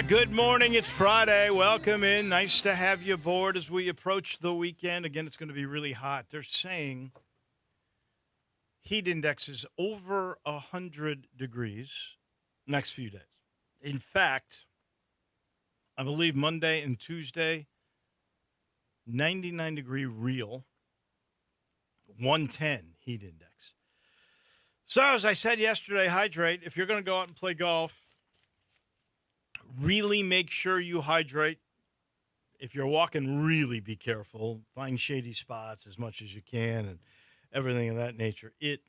Good morning. It's Friday. Welcome in. Nice to have you aboard as we approach the weekend. Again, it's going to be really hot. They're saying heat index is over 100 degrees next few days. In fact, I believe Monday and Tuesday, 99-degree real, 110 heat index. So, as I said yesterday, hydrate. If you're going to go out and play golf, really make sure you hydrate. If you're walking, really be careful. Find shady spots as much as you can and everything of that nature. It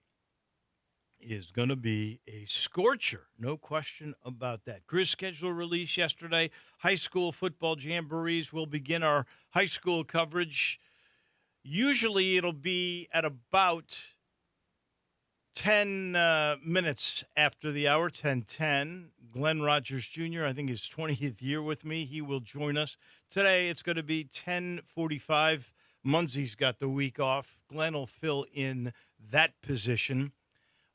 is going to be a scorcher. No question about that. Grizz schedule release yesterday. High school football jamborees will begin our high school coverage. Usually it'll be at about 10 minutes after the hour, 10:10. Glenn Rogers Jr., I think his 20th year with me. He will join us. Today it's going to be 10:45. Munsey's got the week off. Glenn will fill in that position.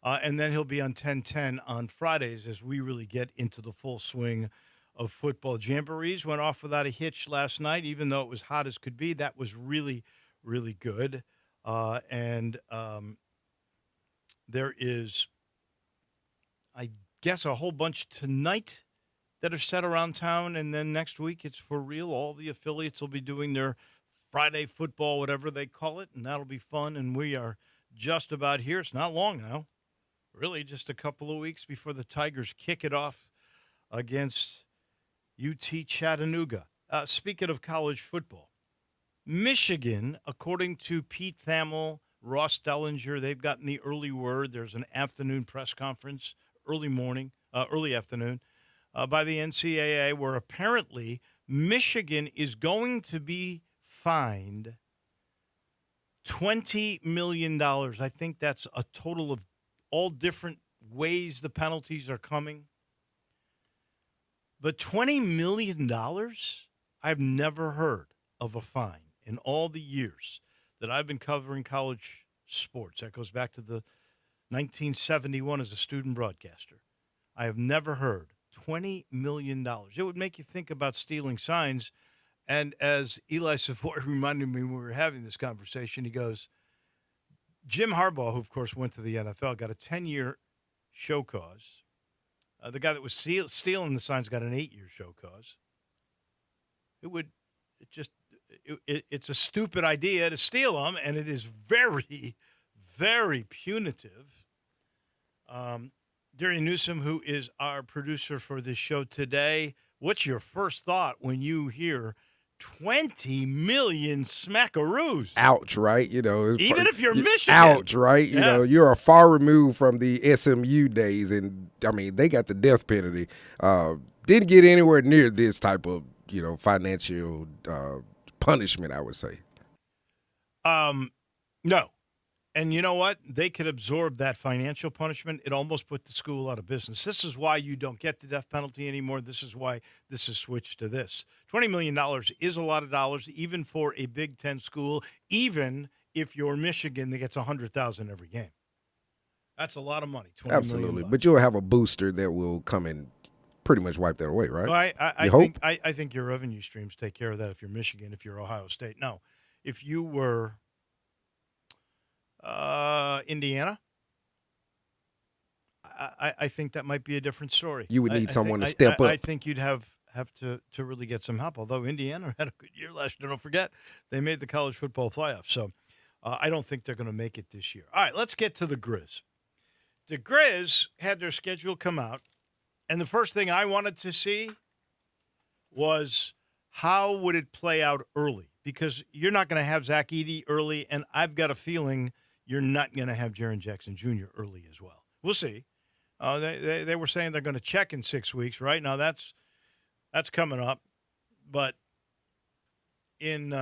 And then he'll be on 10:10 on Fridays as we really get into the full swing of football. Jamborees went off without a hitch last night, even though it was hot as could be. That was really, really good. There is, I guess, a whole bunch tonight that are set around town, and then next week it's for real. All the affiliates will be doing their Friday football, whatever they call it, and that'll be fun, and we are just about here. It's not long now. Really just a couple of weeks before the Tigers kick it off against UT Chattanooga. Speaking of college football, Michigan, according to Pete Thamel, Ross Dellinger, they've gotten the early word. There's an afternoon press conference, early afternoon, by the NCAA, where apparently Michigan is going to be fined $20 million. I think that's a total of all different ways the penalties are coming. But $20 million? I've never heard of a fine in all the years that I've been covering college sports. That goes back to the 1971 as a student broadcaster. I have never heard $20 million. It would make you think about stealing signs. And as Eli Savoy reminded me when we were having this conversation, he goes, Jim Harbaugh, who, of course, went to the NFL, got a 10-year show cause. The guy that was stealing the signs got an 8-year show cause. It's a stupid idea to steal them, and it is very, very punitive. Darian Newsom, who is our producer for this show today, what's your first thought when you hear 20 million smackaroos? Ouch, right? Even if you're Michigan. Ouch, right? You're far removed from the SMU days, and I mean, they got the death penalty. Didn't get anywhere near this type of, financial punishment, I would say. No. And you know what? They could absorb that financial punishment. It almost put the school out of business. This is why you don't get the death penalty anymore. This is why this is switched to this. $20 million is a lot of dollars, even for a Big Ten school, even if you're Michigan that gets $100,000 every game. That's a lot of money. Absolutely. But you'll have a booster that will come and pretty much wipe that away, right? Well, I think your revenue streams take care of that if you're Michigan, if you're Ohio State. No, if you were Indiana, I think that might be a different story. You would need someone to step up. I think you'd have to really get some help, although Indiana had a good year last year. Don't forget, they made the college football playoffs. So I don't think they're going to make it this year. All right, let's get to the Grizz. The Grizz had their schedule come out, and the first thing I wanted to see was how would it play out early? Because you're not going to have Zach Edey early, and I've got a feeling you're not going to have Jaren Jackson Jr. early as well. We'll see. They were saying they're going to check in 6 weeks, right? Now that's coming up. But in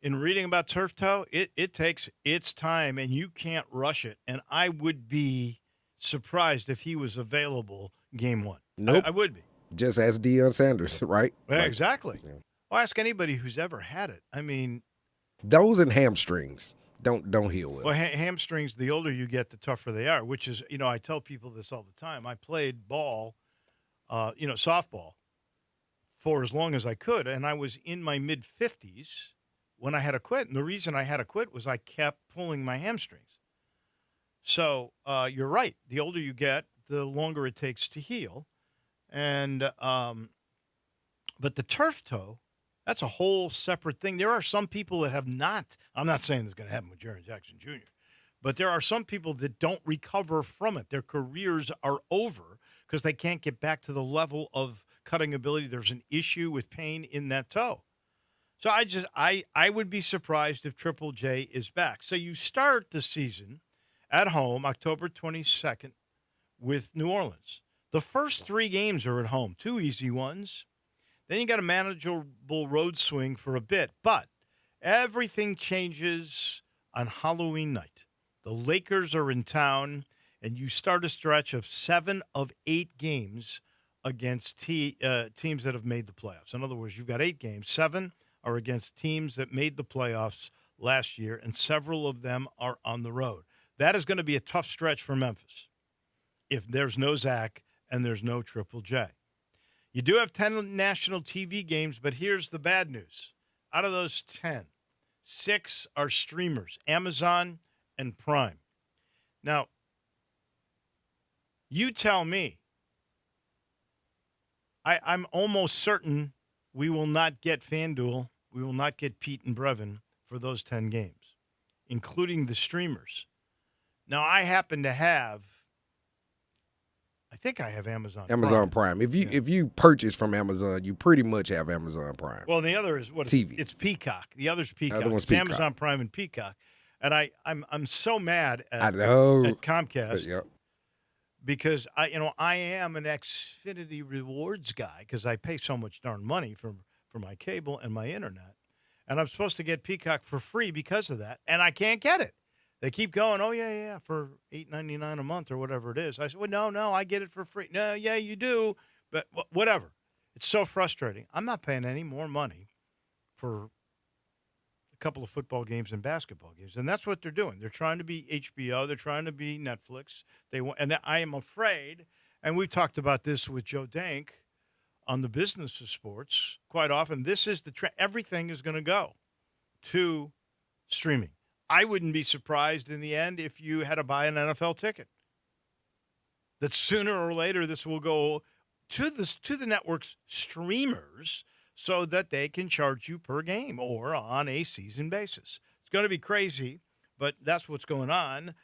reading about turf toe, it takes its time, and you can't rush it. And I would be surprised if he was available game one. Nope. I would be. Just ask Deion Sanders, right? Yeah, exactly. Yeah. Well, ask anybody who's ever had it. I mean, those and hamstrings don't heal well. Well, hamstrings, the older you get, the tougher they are, which is, I tell people this all the time. I played ball softball for as long as I could, and I was in my mid-50s when I had to quit. And the reason I had to quit was I kept pulling my hamstrings. So you're right. The older you get, the longer it takes to heal. And but the turf toe, that's a whole separate thing. There are some people that have not. I'm not saying this is going to happen with Jaron Jackson Jr., but there are some people that don't recover from it. Their careers are over because they can't get back to the level of cutting ability. There's an issue with pain in that toe. So I would be surprised if Triple J is back. So you start the season at home, October 22nd, with New Orleans. The first 3 games are at home, 2 easy ones. Then you got a manageable road swing for a bit. But everything changes on Halloween night. The Lakers are in town, and you start a stretch of 7 of 8 games against teams that have made the playoffs. In other words, you've got 8 games. 7 are against teams that made the playoffs last year, and several of them are on the road. That is going to be a tough stretch for Memphis if there's no Zach and there's no Triple J. You do have 10 national TV games, but here's the bad news. Out of those 10, 6 are streamers, Amazon and Prime. Now, you tell me. I'm almost certain we will not get FanDuel. We will not get Pete and Brevin for those 10 games, including the streamers. Now, I happen to have, I think I have Amazon Prime. If you purchase from Amazon, you pretty much have Amazon Prime. Well, the other is what TV. It's Peacock. The other's Peacock. The other one's it's Peacock. Amazon Prime and Peacock. And I'm so mad at Comcast. Yep. Because I am an Xfinity Rewards guy because I pay so much darn money for my cable and my internet, and I'm supposed to get Peacock for free because of that, and I can't get it. They keep going, oh yeah, for $8.99 a month or whatever it is. I said, well, no, I get it for free. No, yeah, you do, but whatever. It's so frustrating. I'm not paying any more money for a couple of football games and basketball games, and that's what they're doing. They're trying to be HBO. They're trying to be Netflix. And I am afraid, and we've talked about this with Joe Dank on the Business of Sports quite often. This is the trend. Everything is going to go to streaming. I wouldn't be surprised in the end if you had to buy an NFL ticket. That sooner or later this will go to the network's streamers, so that they can charge you per game or on a season basis. It's going to be crazy, but that's what's going on.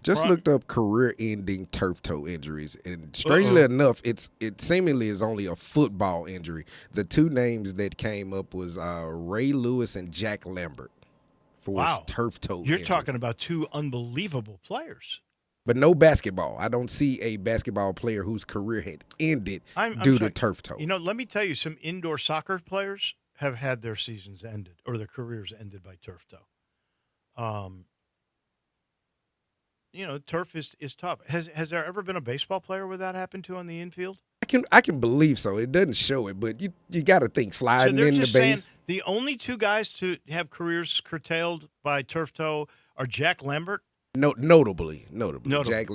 Just looked up career-ending turf toe injuries, and strangely enough, it seemingly is only a football injury. The 2 names that came up was Ray Lewis and Jack Lambert for his turf toe You're injury. talking about 2 unbelievable players. But no basketball. I don't see a basketball player whose career had ended due to turf toe. Let me tell you, some indoor soccer players have had their seasons ended or their careers ended by turf toe. Turf is tough. Has there ever been a baseball player where that happened to on the infield? I can believe so. It doesn't show it, but you got to think sliding so in the just base. Saying the only 2 guys to have careers curtailed by turf toe are Jack Lambert. Notably.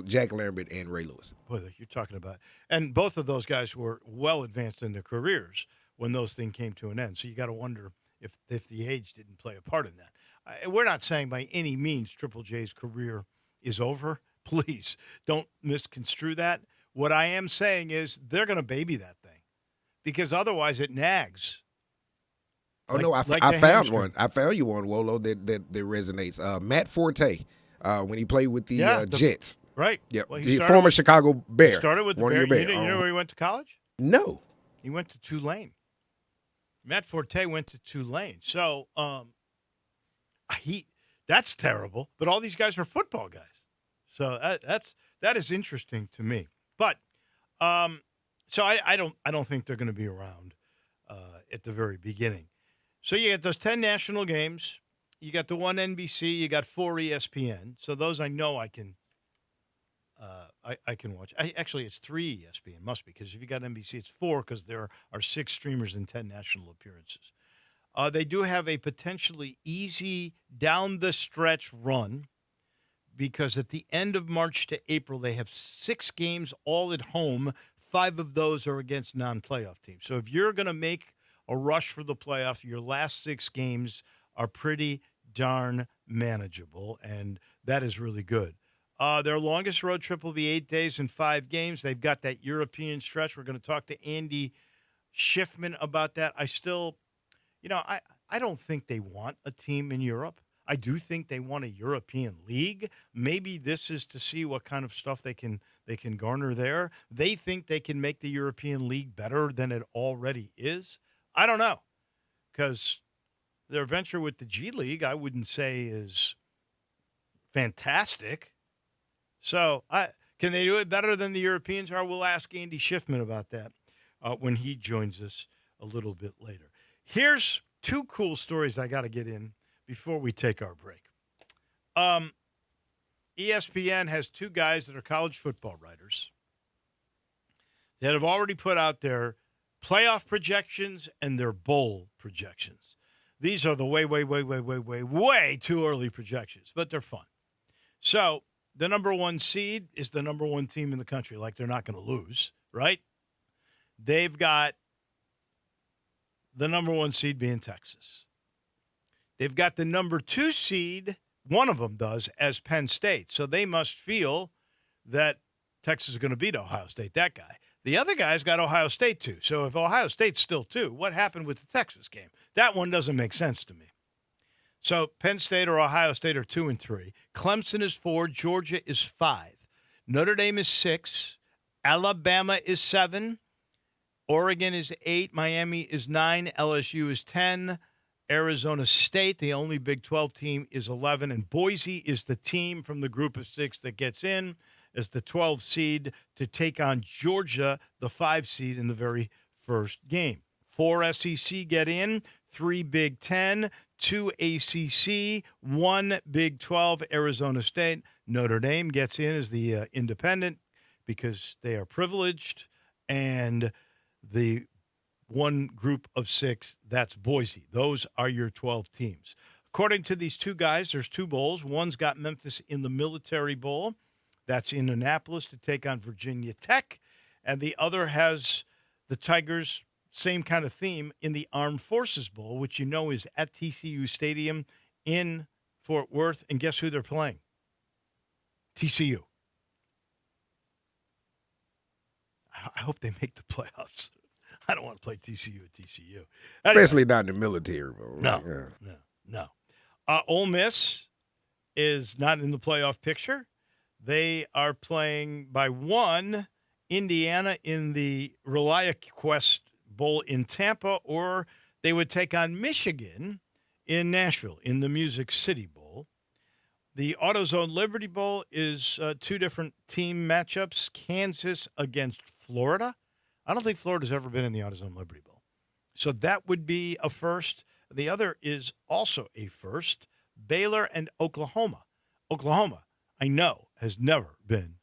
Jack Lambert and Ray Lewis. Boy, you're talking about, and both of those guys were well advanced in their careers when those things came to an end. So you got to wonder if the age didn't play a part in that. We're not saying by any means Triple J's career is over. Please don't misconstrue that. What I am saying is they're going to baby that thing because otherwise it nags. I found one. I found you one, Wolo, that resonates. Matt Forte. When he played with the Jets. Right. Yep. Well, he former Chicago Bear. He started with the Bear. You know where he went to college? No. He went to Tulane. Matt Forte went to Tulane. So that's terrible. But all these guys are football guys. So that is interesting to me. But so I don't think they're going to be around at the very beginning. So you get those 10 national games. You got the 1 NBC. You got 4 ESPN. So those I know I can watch. Actually, it's 3 ESPN. Must be because if you got NBC, it's 4 because there are 6 streamers and 10 national appearances. They do have a potentially easy down the stretch run because at the end of March to April, they have 6 games all at home. 5 of those are against non-playoff teams. So if you're going to make a rush for the playoff, your last 6 games are pretty darn manageable, and that is really good. Their longest road trip will be 8 days and 5 games. They've got that European stretch. We're going to talk to Andy Schiffman about that. I still, I don't think they want a team in Europe. I do think they want a European league. Maybe this is to see what kind of stuff they can garner there. They think they can make the European league better than it already is. I don't know, because their venture with the G League, I wouldn't say is fantastic. So can they do it better than the Europeans are? We'll ask Andy Schiffman about that when he joins us a little bit later. Here's 2 cool stories I got to get in before we take our break. ESPN has 2 guys that are college football writers that have already put out their playoff projections and their bowl projections. These are the way too early projections, but they're fun. So the number 1 seed is the number 1 team in the country, like they're not going to lose, right? They've got the number 1 seed being Texas. They've got the number 2 seed, one of them does, as Penn State. So they must feel that Texas is going to beat Ohio State, that guy. The other guy's got Ohio State, too. So if Ohio State's still 2, what happened with the Texas game? That one doesn't make sense to me. So Penn State or Ohio State are 2 and 3. Clemson is 4. Georgia is 5. Notre Dame is 6. Alabama is 7. Oregon is 8. Miami is 9. LSU is 10. Arizona State, the only Big 12 team, is 11. And Boise is the team from the group of 6 that gets in as the 12 seed to take on Georgia, the 5 seed, in the very first game. 4 SEC get in, 3 Big 10, 2 ACC, 1 Big 12, Arizona State. Notre Dame gets in as the independent because they are privileged. And the one group of 6, that's Boise. Those are your 12 teams. According to these 2 guys, there's 2 bowls. One's got Memphis in the Military Bowl. That's in Annapolis to take on Virginia Tech. And the other has the Tigers, same kind of theme, in the Armed Forces Bowl, which is at TCU Stadium in Fort Worth. And guess who they're playing? TCU. I hope they make the playoffs. I don't want to play TCU at TCU. Anyway, Especially not in the military bowl. No. Ole Miss is not in the playoff picture. They are playing by 1 Indiana in the ReliaQuest Bowl in Tampa, or they would take on Michigan in Nashville in the Music City Bowl. The AutoZone Liberty Bowl is 2 different team matchups. Kansas against Florida. I don't think Florida's ever been in the AutoZone Liberty Bowl. So that would be a first. The other is also a first. Baylor and Oklahoma. Oklahoma, I know, has never been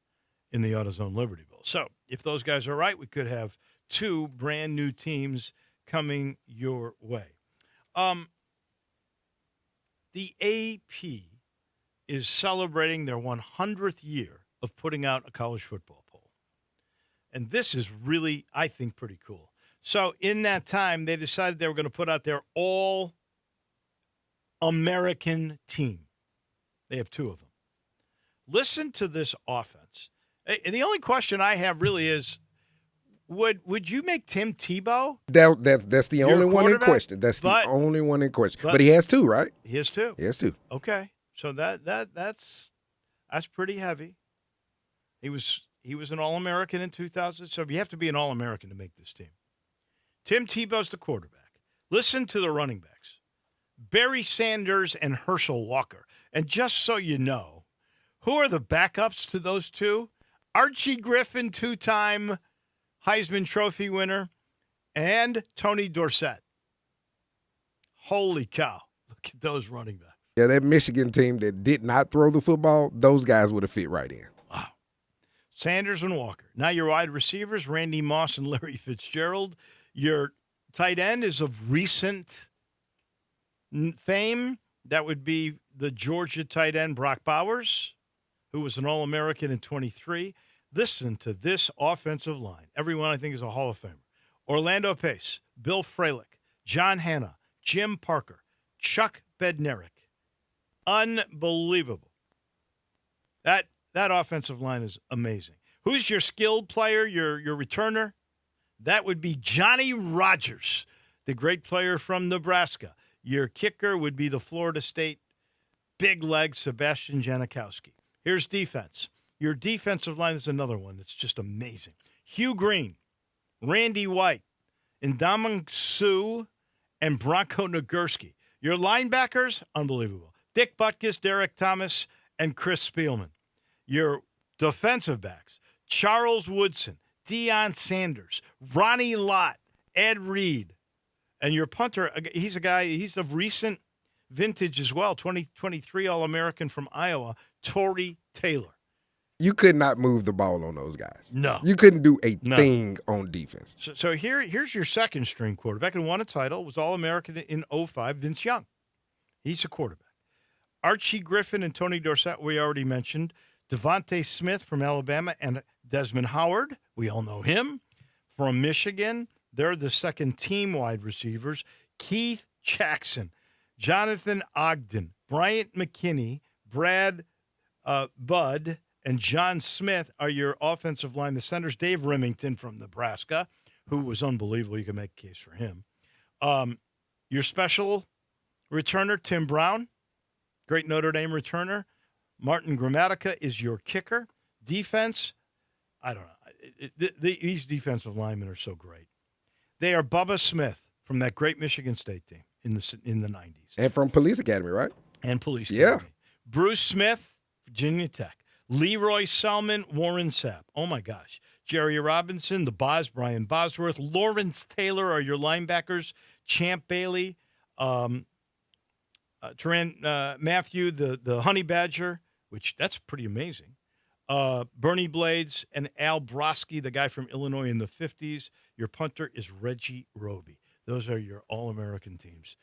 in the AutoZone Liberty Bowl. So if those guys are right, we could have 2 brand new teams coming your way. The AP is celebrating their 100th year of putting out a college football poll. And this is really, I think, pretty cool. So in that time, they decided they were going to put out their all-American team. They have 2 of them. Listen to this offense. And the only question I have really is, would you make Tim Tebow? That's the only one in question. That's the only one in question. But he has 2, right? He has 2. He has 2. Okay. So that's pretty heavy. He was an All-American in 2000, so you have to be an All-American to make this team. Tim Tebow's the quarterback. Listen to the running backs. Barry Sanders and Herschel Walker. And just so you know, who are the backups to those 2? Archie Griffin, 2-time Heisman Trophy winner, and Tony Dorsett. Holy cow. Look at those running backs. Yeah, that Michigan team that did not throw the football, those guys would have fit right in. Wow. Sanders and Walker. Now your wide receivers, Randy Moss and Larry Fitzgerald. Your tight end is of recent fame. That would be the Georgia tight end, Brock Bowers. who was an All-American in 23. Listen to this offensive line. Everyone I think is a Hall of Famer. Orlando Pace, Bill Fralick, John Hanna, Jim Parker, Chuck Bednarik. Unbelievable. That offensive line is amazing. Who's your skilled player, your returner? That would be Johnny Rodgers, the great player from Nebraska. Your kicker would be the Florida State big leg Sebastian Janikowski. Here's defense. Your defensive line is another one that's just amazing. Hugh Green, Randy White, Ndamukong Suh, and Bronco Nagurski. Your linebackers, unbelievable. Dick Butkus, Derek Thomas, and Chris Spielman. Your defensive backs, Charles Woodson, Deion Sanders, Ronnie Lott, Ed Reed. And your punter, he's of recent vintage as well, 2023 All-American from Iowa, Torrey Taylor. You could not move the ball on those guys. No. You couldn't do a thing on defense. So here's your second-string quarterback and won a title, was All-American in 05, Vince Young. He's a quarterback. Archie Griffin and Tony Dorsett, we already mentioned. Devontae Smith from Alabama and Desmond Howard, we all know him. From Michigan, they're the second team wide receivers. Keith Jackson, Jonathan Ogden, Bryant McKinney, Brad Budd, and John Smith are your offensive line. The centers, Dave Remington from Nebraska, who was unbelievable. You can make a case for him. Your special returner, Tim Brown, great Notre Dame returner. Martin Gramatica is your kicker. Defense, I don't know. These defensive linemen are so great. They are Bubba Smith from that great Michigan State team in the 90s. And from Police Academy, right? And Police Academy. Bruce Smith, Virginia Tech. Leroy Selman, Warren Sapp. Oh, my gosh. Jerry Robinson, the Boz, Brian Bosworth. Lawrence Taylor are your linebackers. Champ Bailey. Teran Matthew, the Honey Badger, which that's pretty amazing. Bernie Blades and Al Broski, the guy from Illinois in the 50s. Your punter is Reggie Roby. Those are your All-American teams,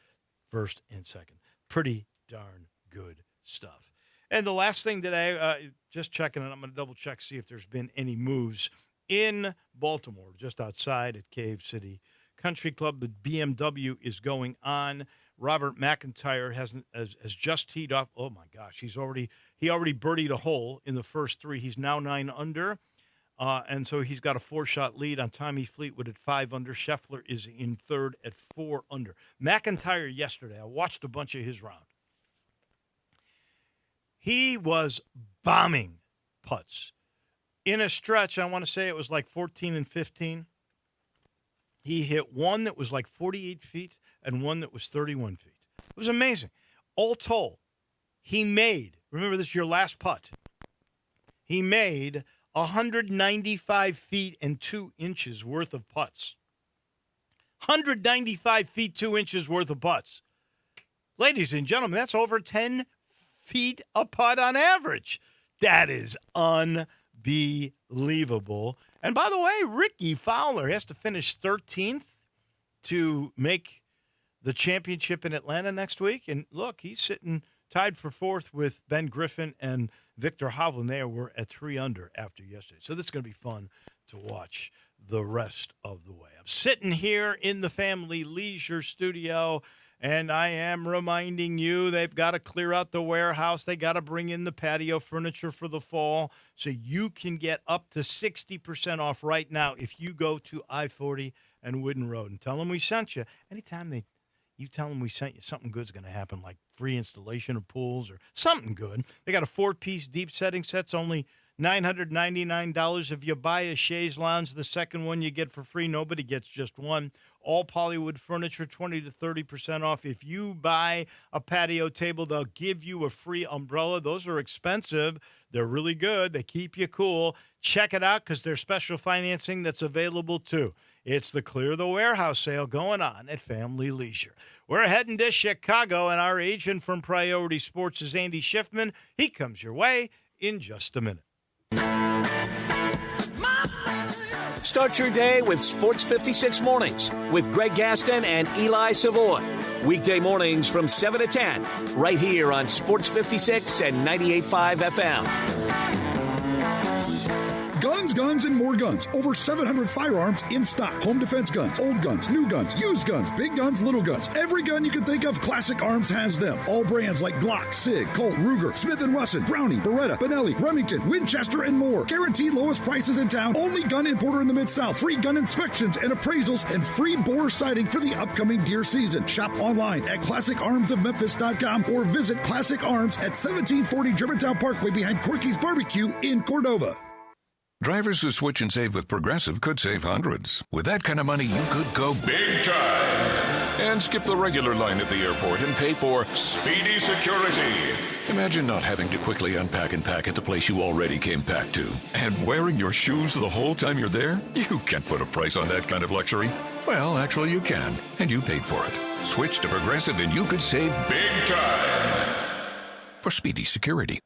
first and second. Pretty darn good stuff. And the last thing that I just checking, and I'm going to double check, see if there's been any moves in Baltimore, just outside at Cave City Country Club. The BMW is going on. Robert McIntyre has just teed off. Oh my gosh, he already birdied a hole in the first three. He's now 9 under, and so he's got a 4-shot lead on Tommy Fleetwood at 5 under. Scheffler is in third at 4 under. McIntyre yesterday, I watched a bunch of his round. He was bombing putts in a stretch. I want to say it was like 14 and 15. He hit one that was like 48 feet and one that was 31 feet. It was amazing. All told, he made, remember this is your last putt, he made 195 feet and 2 inches worth of putts. 195 feet, 2 inches worth of putts. Ladies and gentlemen, that's over 10 feet a putt on average. That is unbelievable. And by the way, Ricky Fowler has to finish 13th to make the championship in Atlanta next week. And look, he's sitting tied for 4th with Ben Griffin and Victor Hovland. They were at 3 under after yesterday. So this is going to be fun to watch the rest of the way. I'm sitting here in the Family Leisure studio, and I am reminding you they've got to clear out the warehouse. They got to bring in the patio furniture for the fall so you can get up to 60% off right now if you go to I-40 and Wooden Road. And tell them we sent you. Anytime you tell them we sent you, something good's going to happen, like free installation of pools or something good. They got a 4-piece deep setting set's only $999. If you buy a chaise lounge, the second one you get for free. Nobody gets just one. All Polywood furniture, 20 to 30% off. If you buy a patio table, they'll give you a free umbrella. Those are expensive. They're really good. They keep you cool. Check it out because there's special financing that's available too. It's the Clear the Warehouse sale going on at Family Leisure. We're heading to Chicago, and our agent from Priority Sports is Andy Schiffman. He comes your way in just a minute. Start your day with Sports 56 mornings with Greg Gaston and Eli Savoy Weekday mornings from 7 to 10, right here on Sports 56 and 98.5 FM. Guns, guns, and more guns. Over 700 firearms in stock. Home defense guns, old guns, new guns, used guns, big guns, little guns. Every gun you can think of, Classic Arms has them. All brands like Glock, Sig, Colt, Ruger, Smith & Wesson, Brownie, Beretta, Benelli, Remington, Winchester, and more. Guaranteed lowest prices in town. Only gun importer in the Mid-South. Free gun inspections and appraisals and free bore sighting for the upcoming deer season. Shop online at ClassicArmsOfMemphis.com or visit Classic Arms at 1740 Germantown Parkway behind Corky's Barbecue in Cordova. Drivers who switch and save with Progressive could save hundreds. With that kind of money, you could go big time and skip the regular line at the airport and pay for speedy security. Imagine not having to quickly unpack and pack at the place you already came packed to. And wearing your shoes the whole time you're there? You can't put a price on that kind of luxury. Well, actually you can, and you paid for it. Switch to Progressive and you could save big time for speedy security.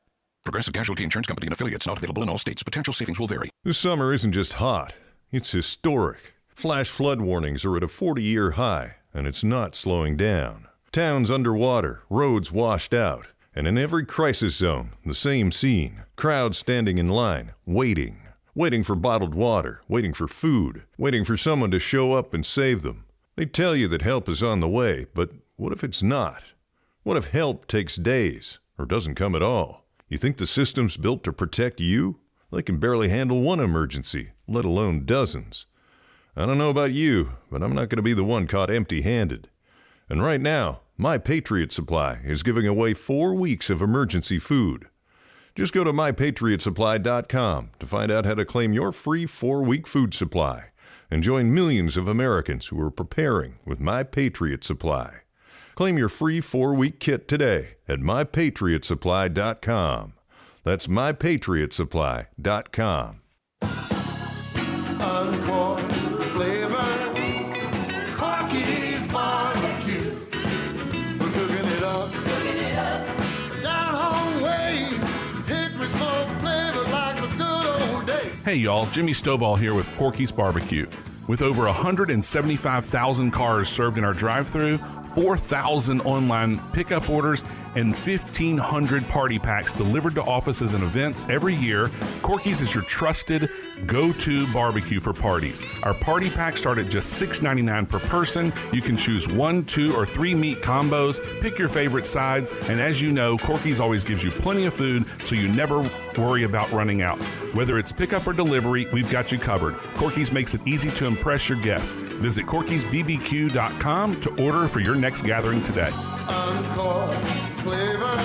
Progressive Casualty Insurance Company and affiliates, not available in all states. Potential savings will vary. This summer isn't just hot, it's historic. Flash flood warnings are at a 40-year high, and it's not slowing down. Towns underwater, roads washed out, and in every crisis zone, the same scene. Crowds standing in line, waiting for bottled water, waiting for food, waiting for someone to show up and save them. They tell you that help is on the way, but what if it's not? What if help takes days, or doesn't come at all? You think the system's built to protect you? They can barely handle one emergency, let alone dozens. I don't know about you, but I'm not going to be the one caught empty-handed. And right now, My Patriot Supply is giving away 4 weeks of emergency food. Just go to mypatriotsupply.com to find out how to claim your free 4-week food supply and join millions of Americans who are preparing with My Patriot Supply. Claim your free 4-week kit today at mypatriotsupply.com. That's mypatriotsupply.com. Uncorn flavor, Corky's barbecue. We're cooking it up, down home way. Hickory smoke flavor like the good old days. Hey y'all, Jimmy Stovall here with Corky's Barbecue. With over 175,000 cars served in our drive-thru, 4,000 online pickup orders, and 1,500 party packs delivered to offices and events every year, Corky's is your trusted go-to barbecue for parties. Our party packs start at just $6.99 per person. You can choose 1, 2, or 3 meat combos, pick your favorite sides, and as you know, Corky's always gives you plenty of food, so you never worry about running out. Whether it's pickup or delivery, we've got you covered. Corky's makes it easy to impress your guests. Visit Corky'sBBQ.com to order for your next gathering today. Uncorn flavor,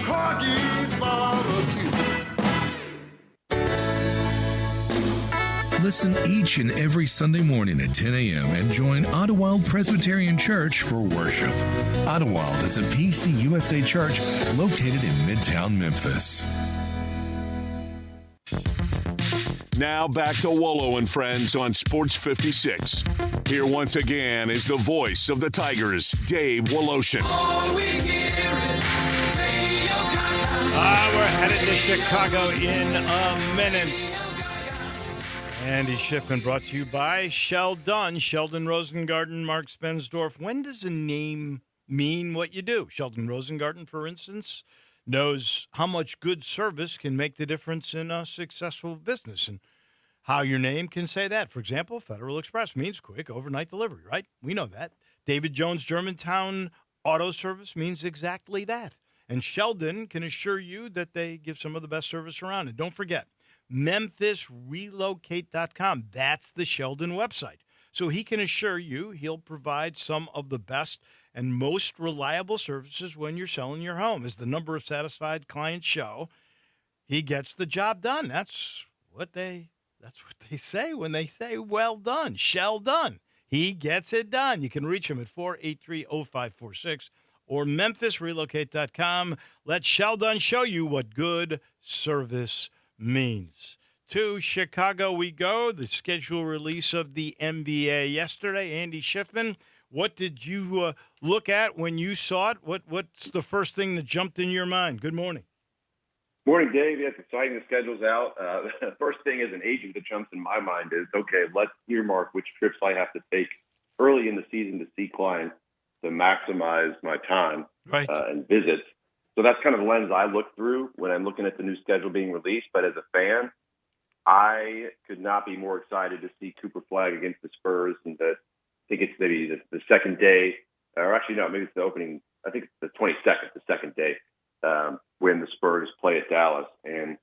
Corky's barbecue. Listen each and every Sunday morning at 10 a.m. and join Ottawa Presbyterian Church for worship. Ottawa is a PCUSA church located in Midtown Memphis. Now back to Wolo and Friends on Sports 56. Here once again is the voice of the Tigers, Dave Woloshin. We're headed to Chicago in a minute. Andy Shipman brought to you by Sheldon Rosengarten, Mark Spensdorf. When does a name mean what you do? Sheldon Rosengarten, for instance, knows how much good service can make the difference in a successful business and how your name can say that. For example, Federal Express means quick overnight delivery, right? We know that. David Jones Germantown Auto Service means exactly that. And Sheldon can assure you that they give some of the best service around. And don't forget, MemphisRelocate.com. That's the Sheldon website. So he can assure you he'll provide some of the best and most reliable services when you're selling your home. As the number of satisfied clients show, he gets the job done. That's what they say when they say, well done, Sheldon. He gets it done. You can reach him at 483-0546 or MemphisRelocate.com. Let Sheldon show you what good service means. To Chicago we go. The schedule release of the NBA yesterday. Andy Schiffman, what did you look at when you saw it? What's the first thing that jumped in your mind? Good morning. Morning, Dave. Yeah, it's exciting. The schedule's out. The first thing as an agent that jumps in my mind is, okay, let's earmark which trips I have to take early in the season to see clients. to maximize my time Right. and visits. So that's kind of the lens I look through when I'm looking at the new schedule being released. But as a fan, I could not be more excited to see Cooper Flag against the Spurs. And I think it's maybe the second day, or actually no, maybe it's the opening. I think it's the 22nd, the second day, when the Spurs play at Dallas. And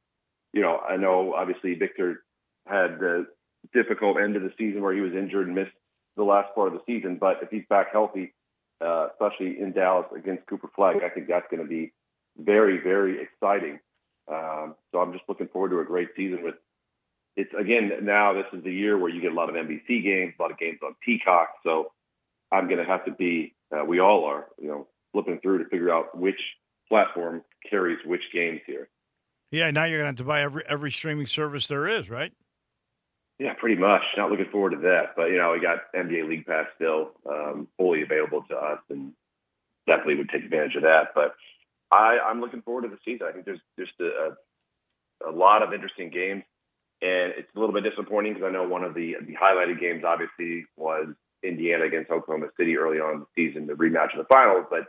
I know obviously Victor had the difficult end of the season where he was injured and missed the last part of the season. But if he's back healthy, especially in Dallas against Cooper Flag, I think that's going to be very, very exciting. So I'm just looking forward to a great season with it's again, now this is the year where you get a lot of NBC games, a lot of games on Peacock. So I'm going to have to be, we all are, flipping through to figure out which platform carries which games here. Yeah, now you're going to have to buy every streaming service there is, right? Yeah, pretty much. Not looking forward to that. But, we got NBA League Pass still fully available to us and definitely would take advantage of that. But I'm looking forward to the season. I think there's just a lot of interesting games. And it's a little bit disappointing because I know one of the highlighted games obviously was Indiana against Oklahoma City early on in the season, the rematch of the finals. But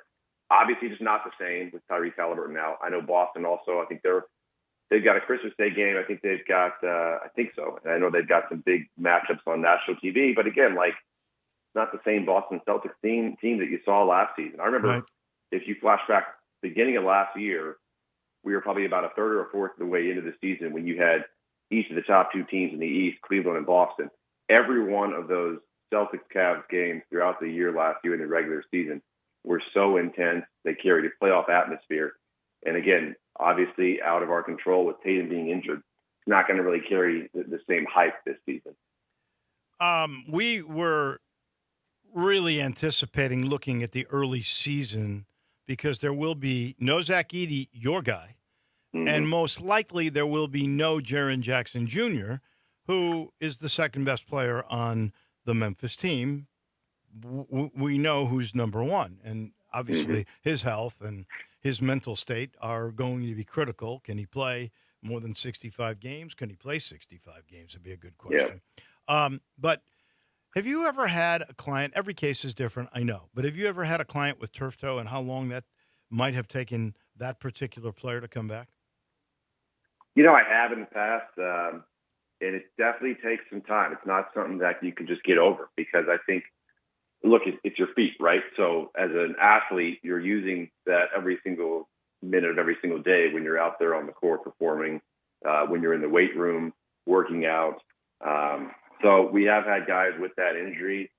obviously just not the same with Tyrese Halliburton now. I know Boston also, I think they've got a Christmas Day game. I think they've got, I think so. And I know they've got some big matchups on national TV. But again, not the same Boston Celtics team that you saw last season. I remember if you flash back beginning of last year, we were probably about a third or a fourth of the way into the season when you had each of the top two teams in the East, Cleveland and Boston. Every one of those Celtics-Cavs games throughout the year last year in the regular season were so intense. They carried a playoff atmosphere. And again, obviously out of our control with Tatum being injured, it's not going to really carry the same hype this season. We were really anticipating looking at the early season because there will be no Zach Edey, your guy, and most likely there will be no Jaren Jackson Jr., who is the second best player on the Memphis team. We know who's number one, and obviously his health and his mental state are going to be critical. Can he play more than 65 games? Can he play 65 games? Would be a good question. Yeah. But have you ever had a client, every case is different, I know, but have you ever had a client with turf toe and how long that might have taken that particular player to come back? I have in the past, and it definitely takes some time. It's not something that you can just get over because I think, look, it's your feet, right? So as an athlete, you're using that every single minute of every single day when you're out there on the court performing, when you're in the weight room working out. So we have had guys with that injury.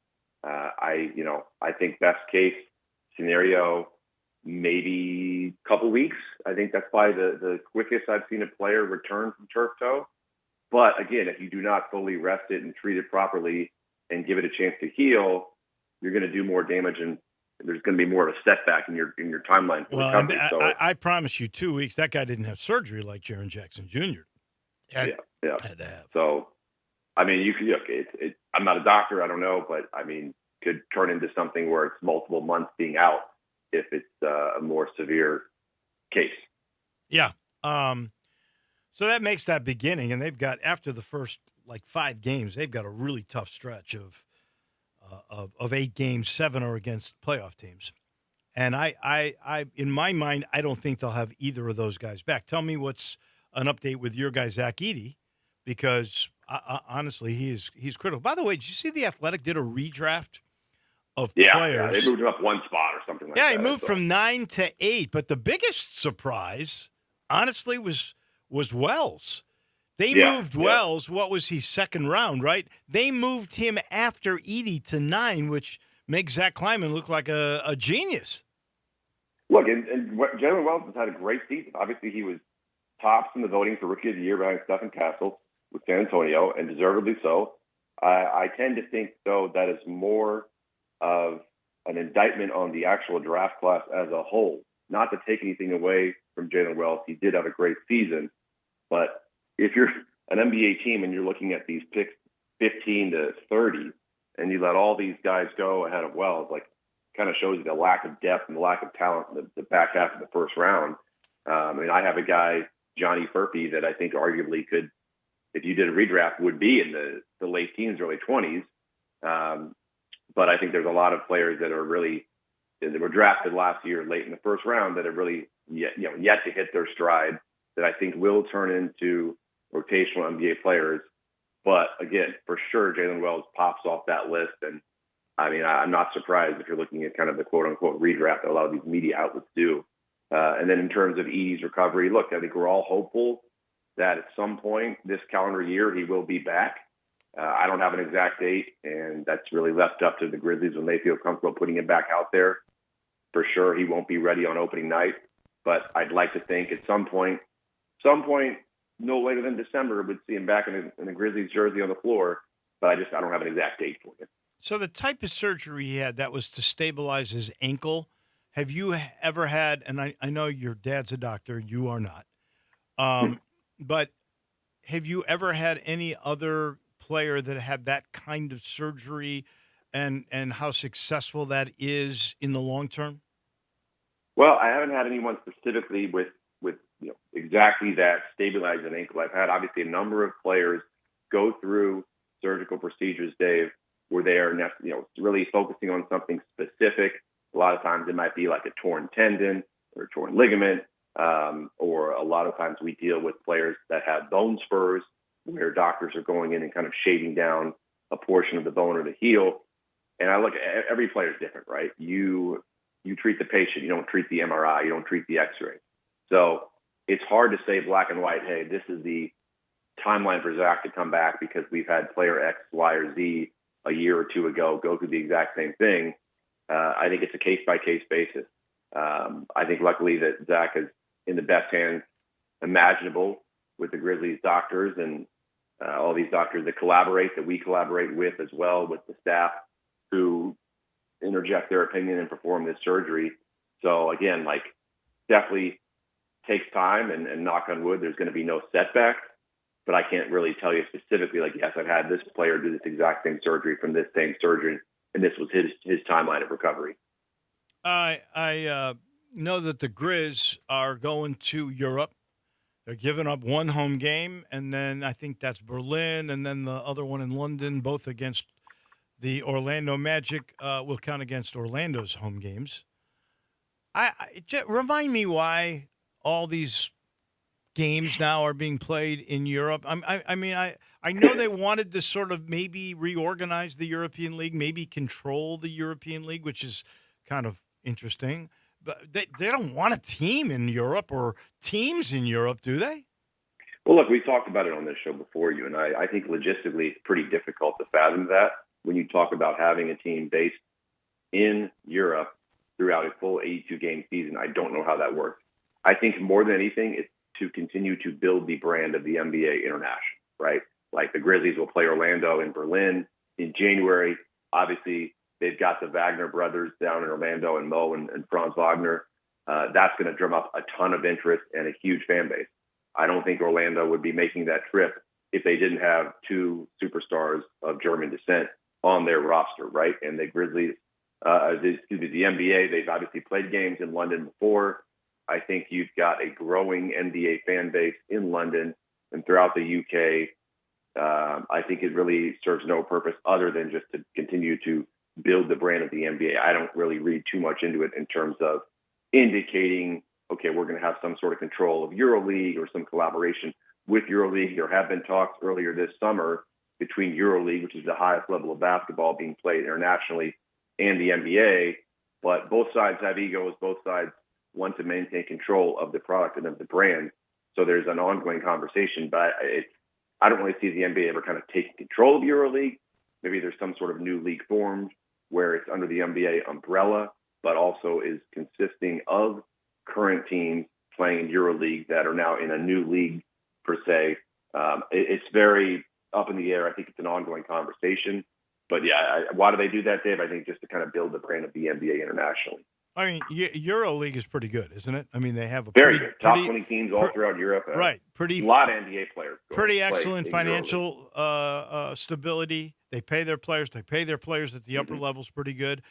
I think best case scenario, maybe a couple weeks. I think that's probably the quickest I've seen a player return from turf toe. But again, if you do not fully rest it and treat it properly and give it a chance to heal, you're going to do more damage and there's going to be more of a setback in your timeline for recovery. So I promise you 2 weeks, that guy didn't have surgery like Jaren Jackson Jr. Had to have. So, I mean, you can look. I'm not a doctor. I don't know, but I mean, could turn into something where it's multiple months being out if it's a more severe case. Yeah. So that makes that beginning, and they've got after the first 5 games, they've got a really tough stretch of 8 games. 7 are against playoff teams, and I in my mind, I don't think they'll have either of those guys back. Tell me what's an update with your guy Zach Edey, because honestly, he's critical. By the way, did you see the Athletic did a redraft of players? Yeah, they moved him up one spot or something like that. Yeah, he moved from 9 to 8, but the biggest surprise, honestly, was Wells. They moved Wells. What was he, second round, right? They moved him after Edey to 9, which makes Zach Kleiman look like a genius. Look, and Jalen Wells has had a great season. Obviously, he was tops in the voting for Rookie of the Year behind Stephen Castle with San Antonio, and deservedly so. I tend to think, though, that is more of an indictment on the actual draft class as a whole. Not to take anything away from Jalen Wells. He did have a great season. But if you're an NBA team and you're looking at these picks 15 to 30 and you let all these guys go ahead of Wells, kind of shows you the lack of depth and the lack of talent in the back half of the first round. I have a guy, Johnny Furphy, that I think arguably could, if you did a redraft, would be in the late teens, early 20s. But I think there's a lot of players that are really they were drafted last year late in the first round that have really yet to hit their stride that I think will turn into rotational NBA players. But again, for sure, Jalen Wells pops off that list. And I mean, I'm not surprised if you're looking at kind of the quote unquote redraft that a lot of these media outlets do. And then in terms of Edey's recovery, look, I think we're all hopeful that at some point this calendar year he will be back. I don't have an exact date, and that's really left up to the Grizzlies when they feel comfortable putting him back out there. For sure, he won't be ready on opening night, but I'd like to think at some point, no later than December, we'd see him back in the Grizzlies jersey on the floor. But I don't have an exact date for you. So the type of surgery he had, that was to stabilize his ankle. Have you ever had, and I know your dad's a doctor, you are not, but have you ever had any other player that had that kind of surgery and how successful that is in the long term? Well, I haven't had anyone specifically with exactly that stabilized an ankle. I've had obviously a number of players go through surgical procedures, Dave, where they are really focusing on something specific. A lot of times it might be like a torn tendon or a torn ligament, or a lot of times we deal with players that have bone spurs where doctors are going in and kind of shaving down a portion of the bone or the heel. And I look at every player is different, right? You treat the patient, you don't treat the MRI, you don't treat the X-ray. So it's hard to say black and white, hey, this is the timeline for Zach to come back because we've had player X, Y, or Z a year or two ago go through the exact same thing. I think it's a case-by-case basis. I think luckily that Zach is in the best hands imaginable with the Grizzlies doctors and all these doctors that we collaborate with as well, with the staff who interject their opinion and perform this surgery. So again, definitely takes time and knock on wood, there's going to be no setbacks, but I can't really tell you specifically, yes, I've had this player do this exact same surgery from this same surgeon, and this was his timeline of recovery. I know that the Grizz are going to Europe. They're giving up one home game, and then I think that's Berlin, and then the other one in London, both against the Orlando Magic. Will count against Orlando's home games. Remind me why all these games now are being played in Europe. I know they wanted to sort of maybe reorganize the European League, maybe control the European League, which is kind of interesting. But they don't want a team in Europe or teams in Europe, do they? Well, look, we talked about it on this show before, you and I think logistically it's pretty difficult to fathom that when you talk about having a team based in Europe throughout a full 82-game season. I don't know how that works. I think more than anything, it's to continue to build the brand of the NBA international, right? Like the Grizzlies will play Orlando and Berlin in January. Obviously, they've got the Wagner brothers down in Orlando and Mo and Franz Wagner. That's going to drum up a ton of interest and a huge fan base. I don't think Orlando would be making that trip if they didn't have two superstars of German descent on their roster, right? And the Grizzlies, the NBA, they've obviously played games in London before. I think you've got a growing NBA fan base in London and throughout the UK. I think it really serves no purpose other than just to continue to build the brand of the NBA. I don't really read too much into it in terms of indicating, okay, we're going to have some sort of control of EuroLeague or some collaboration with EuroLeague. There have been talks earlier this summer between EuroLeague, which is the highest level of basketball being played internationally, and the NBA. But both sides have egos. Both sides want to maintain control of the product and of the brand. So there's an ongoing conversation, but I don't really see the NBA ever kind of taking control of EuroLeague. Maybe there's some sort of new league formed where it's under the NBA umbrella, but also is consisting of current teams playing in EuroLeague that are now in a new league per se. It's very up in the air. I think it's an ongoing conversation. But yeah, why do they do that, Dave? I think just to kind of build the brand of the NBA internationally. I mean, EuroLeague is pretty good, isn't it? I mean, they have a very good top 20 teams all throughout Europe. Right, a lot of NBA players. Pretty excellent financial stability. They pay their players. They pay their players at the upper levels pretty good.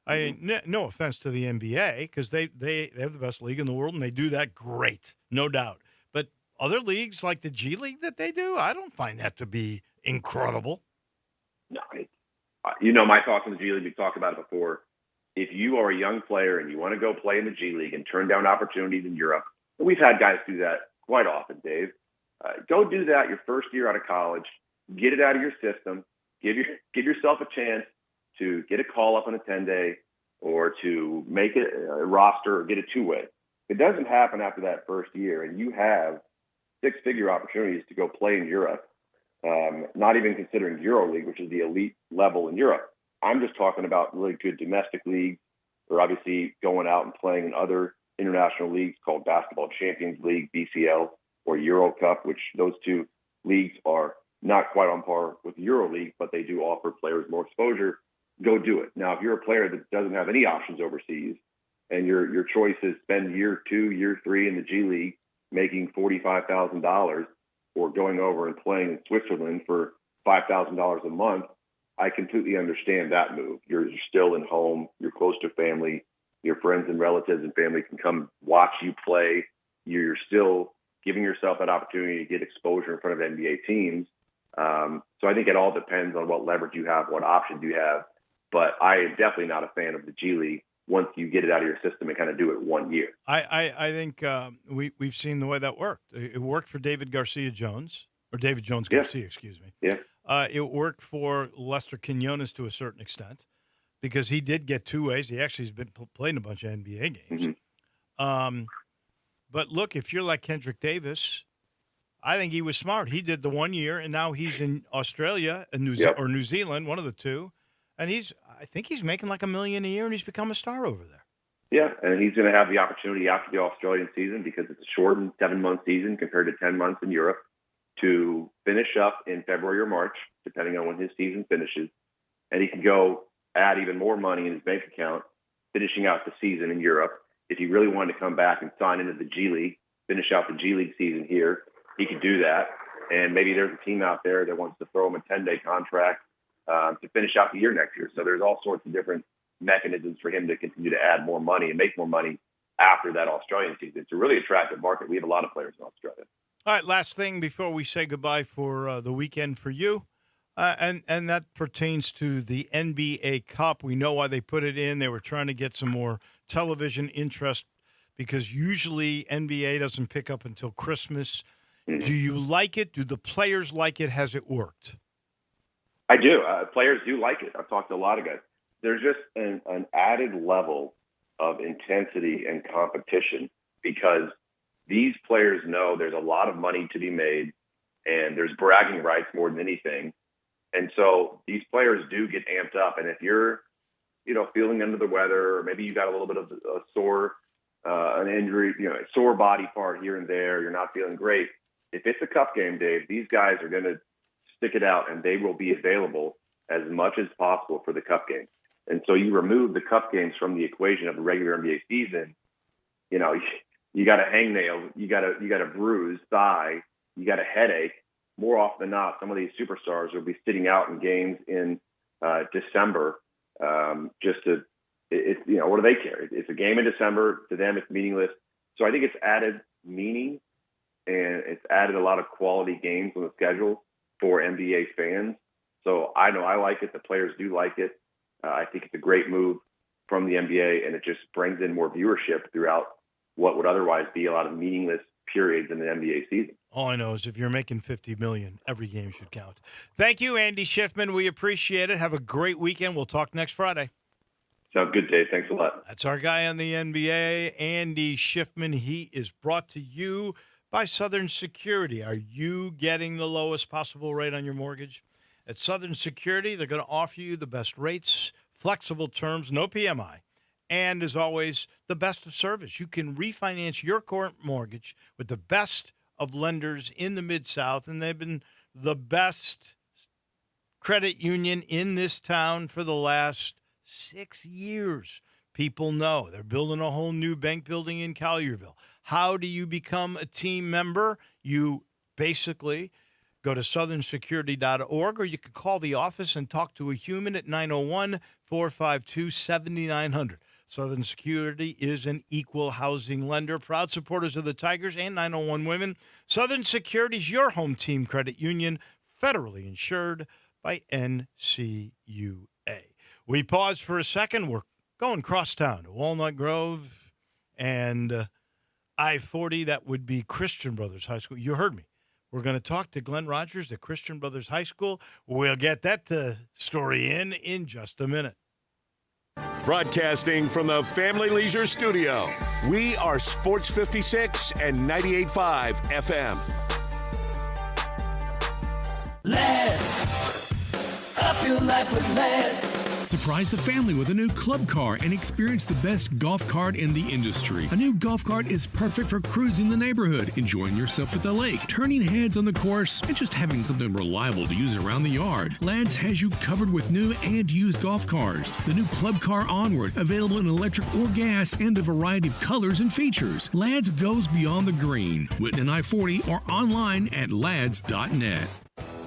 I mean, no offense to the NBA because they have the best league in the world and they do that great, no doubt. But other leagues like the G League that they do, I don't find that to be incredible. No, my thoughts on the G League. We talked about it before. if you are a young player and you want to go play in the G League and turn down opportunities in Europe, and we've had guys do that quite often, Dave. Go do that your first year out of college. Get it out of your system. Give yourself a chance to get a call up on a 10-day or to make it a roster or get a two-way. If it doesn't happen after that first year and you have six-figure opportunities to go play in Europe, not even considering EuroLeague, which is the elite level in Europe. I'm just talking about really good domestic leagues, or obviously going out and playing in other international leagues called Basketball Champions League, BCL, or Euro Cup, which those two leagues are not quite on par with EuroLeague, but they do offer players more exposure. Go do it. Now, if you're a player that doesn't have any options overseas, and your choice is spend year 2, year 3 in the G League, making $45,000, or going over and playing in Switzerland for $5,000 a month, I completely understand that move. You're still in home. You're close to family. Your friends and relatives and family can come watch you play. You're still giving yourself that opportunity to get exposure in front of NBA teams. So I think it all depends on what leverage you have, what options you have. But I am definitely not a fan of the G League once you get it out of your system and kind of do it 1 year. I think we've seen the way that worked. It worked for David Jones Garcia, excuse me. Yeah. It worked for Lester Quinones to a certain extent because he did get two ways. He actually has been playing a bunch of NBA games. Mm-hmm. But look, if you're like Kendrick Davis, I think he was smart. He did the 1 year, and now he's in Australia and New Zealand, one of the two, and I think he's making like $1 million a year, and he's become a star over there. Yeah, and he's going to have the opportunity after the Australian season, because it's a shortened 7-month season compared to 10 months in Europe, to finish up in February or March, depending on when his season finishes, and he can go add even more money in his bank account, finishing out the season in Europe. If he really wanted to come back and sign into the G League, finish out the G League season here, he could do that. And maybe there's a team out there that wants to throw him a 10-day contract to finish out the year next year. So there's all sorts of different mechanisms for him to continue to add more money and make more money after that Australian season. It's a really attractive market. We have a lot of players in Australia. All right, last thing before we say goodbye for the weekend for you, and that pertains to the NBA Cup. We know why they put it in. They were trying to get some more television interest because usually NBA doesn't pick up until Christmas. Mm-hmm. Do you like it? Do the players like it? Has it worked? I do. Players do like it. I've talked to a lot of guys. There's just an added level of intensity and competition because these players know there's a lot of money to be made and there's bragging rights more than anything. And so these players do get amped up. And if you're, feeling under the weather, or maybe you got a little bit of a sore, an injury, a sore body part here and there, you're not feeling great. If it's a cup game, Dave, these guys are going to stick it out and they will be available as much as possible for the cup game. And so you remove the cup games from the equation of the regular NBA season, you got a hangnail, you got a bruised thigh, you got a headache. More often than not, some of these superstars will be sitting out in games in December. What do they care? It's a game in December. To them, it's meaningless. So I think it's added meaning and it's added a lot of quality games on the schedule for NBA fans. So I know I like it. The players do like it. I think it's a great move from the NBA, and it just brings in more viewership throughout what would otherwise be a lot of meaningless periods in the NBA season. All I know is if you're making $50 million, every game should count. Thank you, Andy Schiffman. We appreciate it. Have a great weekend. We'll talk next Friday. Sounds good, Dave. Thanks a lot. That's our guy on the NBA, Andy Schiffman. He is brought to you by Southern Security. Are you getting the lowest possible rate on your mortgage? At Southern Security, they're going to offer you the best rates, flexible terms, no PMI, and, as always, the best of service. You can refinance your current mortgage with the best of lenders in the Mid-South, and they've been the best credit union in this town for the last 6 years. People know. They're building a whole new bank building in Collierville. How do you become a team member? You basically go to southernsecurity.org, or you can call the office and talk to a human at 901-452-7900. Southern Security is an equal housing lender, proud supporters of the Tigers and 901 Women. Southern Security is your home team credit union, federally insured by NCUA. We pause for a second. We're going crosstown to Walnut Grove and I-40. That would be Christian Brothers High School. You heard me. We're going to talk to Glenn Rogers at Christian Brothers High School. We'll get that story in just a minute. Broadcasting from the Family Leisure Studio, we are Sports 56 and 98.5 FM. Lads, up your life with Lads. Surprise the family with a new club car and experience the best golf cart in the industry. A new golf cart is perfect for cruising the neighborhood, enjoying yourself at the lake, turning heads on the course, and just having something reliable to use around the yard. Lads has you covered with new and used golf cars. The new Club Car Onward, available in electric or gas and a variety of colors and features. Lads goes beyond the green. Whitten I-40 or online at lads.net.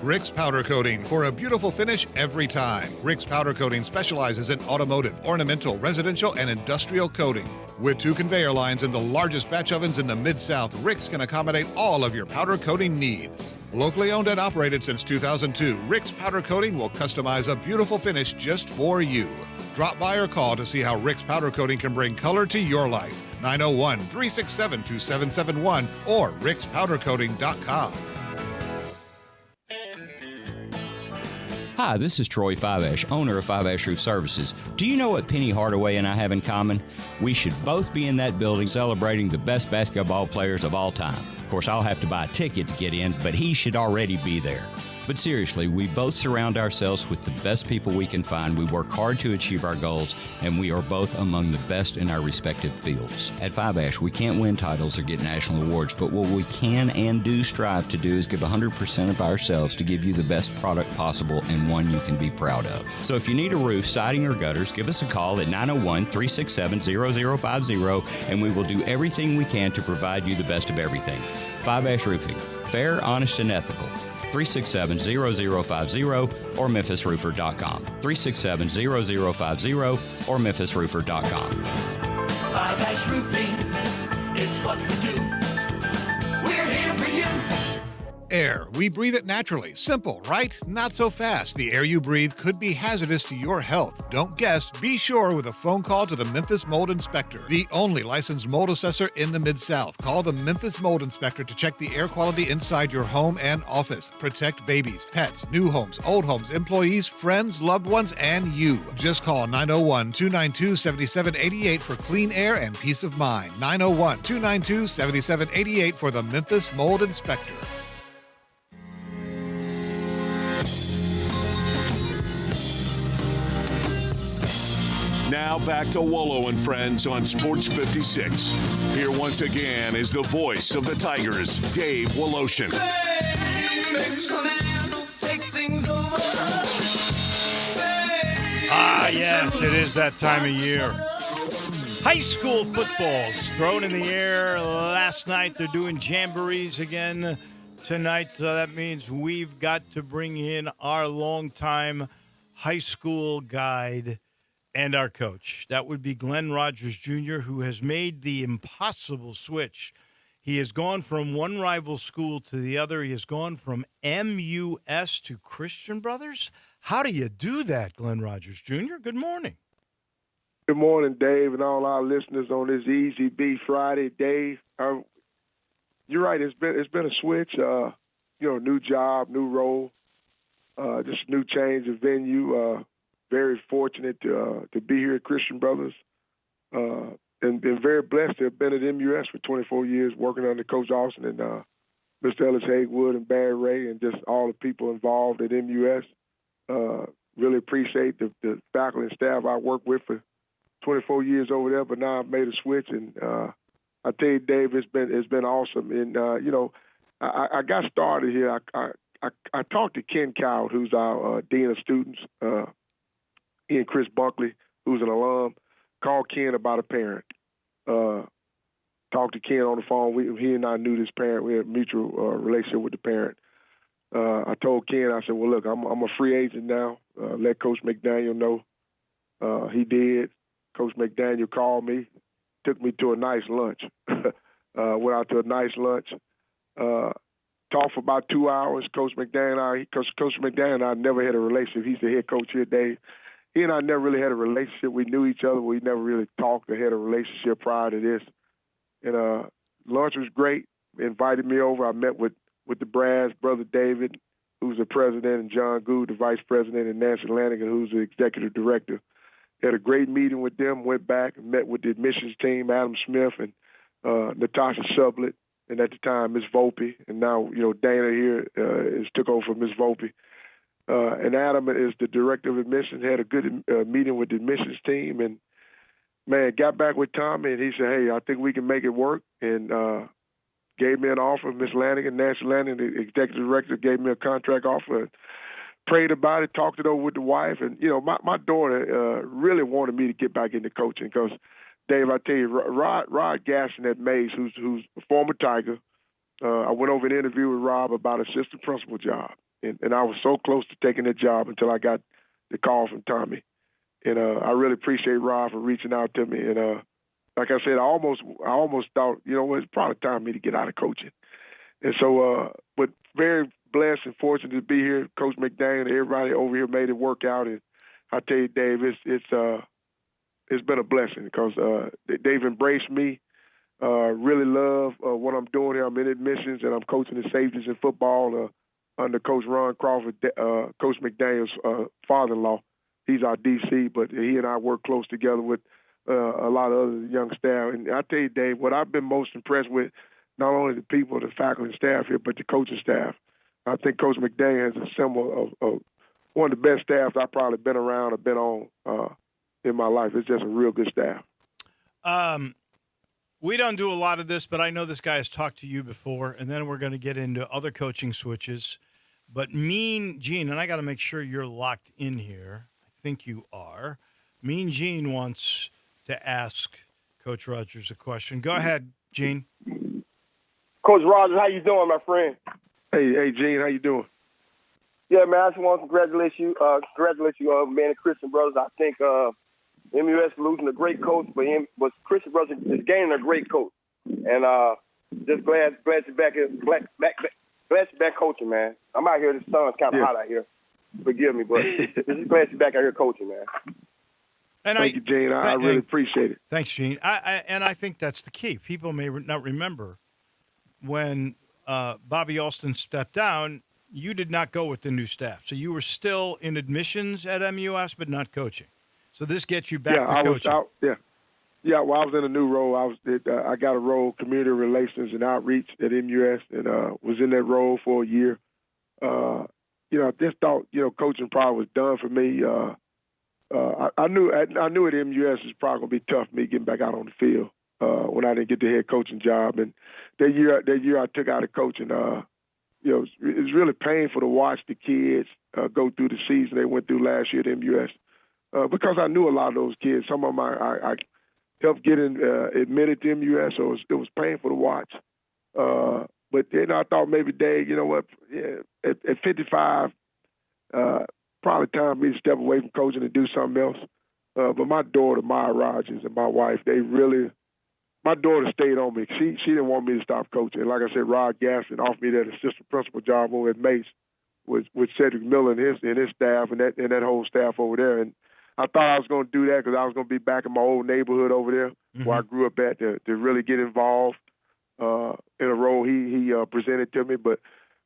Rick's Powder Coating for a beautiful finish every time. Rick's Powder Coating specializes in automotive, ornamental, residential, and industrial coating. With 2 conveyor lines and the largest batch ovens in the Mid-South, Rick's can accommodate all of your powder coating needs. Locally owned and operated since 2002, Rick's Powder Coating will customize a beautiful finish just for you. Drop by or call to see how Rick's Powder Coating can bring color to your life. 901-367-2771 or rickspowdercoating.com. Hi, this is Troy Fiveash, owner of Fiveash Roof Services. Do you know what Penny Hardaway and I have in common? We should both be in that building celebrating the best basketball players of all time. Of course, I'll have to buy a ticket to get in, but he should already be there. But seriously, we both surround ourselves with the best people we can find. We work hard to achieve our goals, and we are both among the best in our respective fields. At Fiveash, we can't win titles or get national awards, but what we can and do strive to do is give 100% of ourselves to give you the best product possible and one you can be proud of. So if you need a roof, siding, or gutters, give us a call at 901-367-0050, and we will do everything we can to provide you the best of everything. Fiveash Roofing. Fair, honest, and ethical. 367-0050 or memphisroofer.com. 367-0050 or memphisroofer.com. Fiveash Roofing, it's what we do. We're here for you. Air. We breathe it naturally. Simple, right? Not so fast. The air you breathe could be hazardous to your health. Don't guess. Be sure with a phone call to the Memphis Mold Inspector, the only licensed mold assessor in the Mid-South. Call the Memphis Mold Inspector to check the air quality inside your home and office. Protect babies, pets, new homes, old homes, employees, friends, loved ones, and you. Just call 901-292-7788 for clean air and peace of mind. 901-292-7788 for the Memphis Mold Inspector. Now back to Wolo and Friends on Sports 56. Here once again is the voice of the Tigers, Dave Woloshin. Yes, it is that time of year. High school football's thrown in the air last night. They're doing jamborees again tonight. So that means we've got to bring in our longtime high school guide and our coach. That would be Glenn Rogers Jr., who has made the impossible switch. He has gone from one rival school to the other. He has gone from MUS to Christian Brothers. How do you do that, Glenn Rogers Jr.? Good morning. Good morning, Dave, and all our listeners on this Easy B Friday. Dave, you're right. It's been a switch. New job, new role, just a new change of venue. Very fortunate to be here at Christian Brothers, and been very blessed to have been at MUS for 24 years, working under Coach Austin and Mr. Ellis Haywood and Barry Ray, and just all the people involved at MUS. Really appreciate the faculty and staff I worked with for 24 years over there, but now I've made a switch, and I tell you, Dave, it's been awesome. And I got started here. I talked to Ken Cowd, who's our dean of students. He and Chris Bunkley, who's an alum, called Ken about a parent. Talked to Ken on the phone. He and I knew this parent. We had a mutual relationship with the parent. I told Ken, I said, well, look, I'm a free agent now. Let Coach McDaniel know. He did. Coach McDaniel called me, took me to a nice lunch. Went out to a nice lunch. Talked for about 2 hours. Coach McDaniel and I never had a relationship. He's the head coach here, Dave. he and I never really had a relationship. We knew each other. We never really talked or had a relationship prior to this. And lunch was great. They invited me over. I met with the Brass, Brother David, who's the president, and John Gould, the vice president, and Nancy Lanigan, who's the executive director. Had a great meeting with them, went back and met with the admissions team, Adam Smith and Natasha Sublett, and at the time, Ms. Volpe. And now, Dana here has took over for Ms. Volpe. And Adam is the director of admissions, had a good meeting with the admissions team, and, man, got back with Tommy, and he said, hey, I think we can make it work, and gave me an offer. Ms. Lanigan, Nancy Lanigan, the executive director, gave me a contract offer. Prayed about it, talked it over with the wife, and my daughter really wanted me to get back into coaching because, Dave, I tell you, Rod Gaston at Mays, who's a former Tiger, I went over and interviewed with Rob about assistant principal job, and I was so close to taking that job until I got the call from Tommy, and I really appreciate Rob for reaching out to me, and like I said, I almost thought, it's probably time for me to get out of coaching, and so, but very blessed and fortunate to be here. Coach McDaniel and everybody over here made it work out. And I tell you, Dave, it's been a blessing because they've embraced me. Really love what I'm doing here. I'm in admissions and I'm coaching the safeties in football under Coach Ron Crawford, Coach McDaniel's father-in-law. He's our DC, but he and I work close together with a lot of other young staff. And I tell you, Dave, what I've been most impressed with, not only the people, the faculty and staff here, but the coaching staff. I think Coach McDaniel has a symbol of one of the best staffs I've probably been around or been on in my life. It's just a real good staff. We don't do a lot of this, but I know this guy has talked to you before, and then we're going to get into other coaching switches. But Mean Gene, and I got to make sure you're locked in here. I think you are. Mean Gene wants to ask Coach Rogers a question. Go ahead, Gene. Coach Rogers, how you doing, my friend? Hey, Gene, how you doing? Yeah, man, I just want to congratulate you, man, and Christian Brothers. I think MUS losing a great coach, but Christian Brothers is gaining a great coach, and just glad you're back here, glad you're back coaching, man. I'm out here. The sun's kind of hot out here. Forgive me, but just glad you're back out here coaching, man. And Thank you, Gene. I really appreciate it. Thanks, Gene. I think that's the key. People may not remember when Bobby Alston stepped down, you did not go with the new staff. So you were still in admissions at MUS, but not coaching. So this gets you back to coaching. Well, I was in a new role. I got a role, community relations and outreach at MUS, and was in that role for a year. I just thought, coaching probably was done for me. I knew at MUS it was probably going to be tough for me getting back out on the field when I didn't get the head coaching job. And that year I took out of coaching, it was really painful to watch the kids go through the season they went through last year at MUS because I knew a lot of those kids. Some of them I helped get admitted to MUS, so it was painful to watch. But then I thought maybe, Dave, you know what, at 55, probably time for me to step away from coaching and do something else. But my daughter, Maya Rogers, and my wife, my daughter stayed on me. She didn't want me to stop coaching. And like I said, Rod Gaston offered me that assistant principal job over at Mace with Cedric Miller and his staff and that whole staff over there. And I thought I was going to do that because I was going to be back in my old neighborhood over there where I grew up at to really get involved in a role he presented to me. But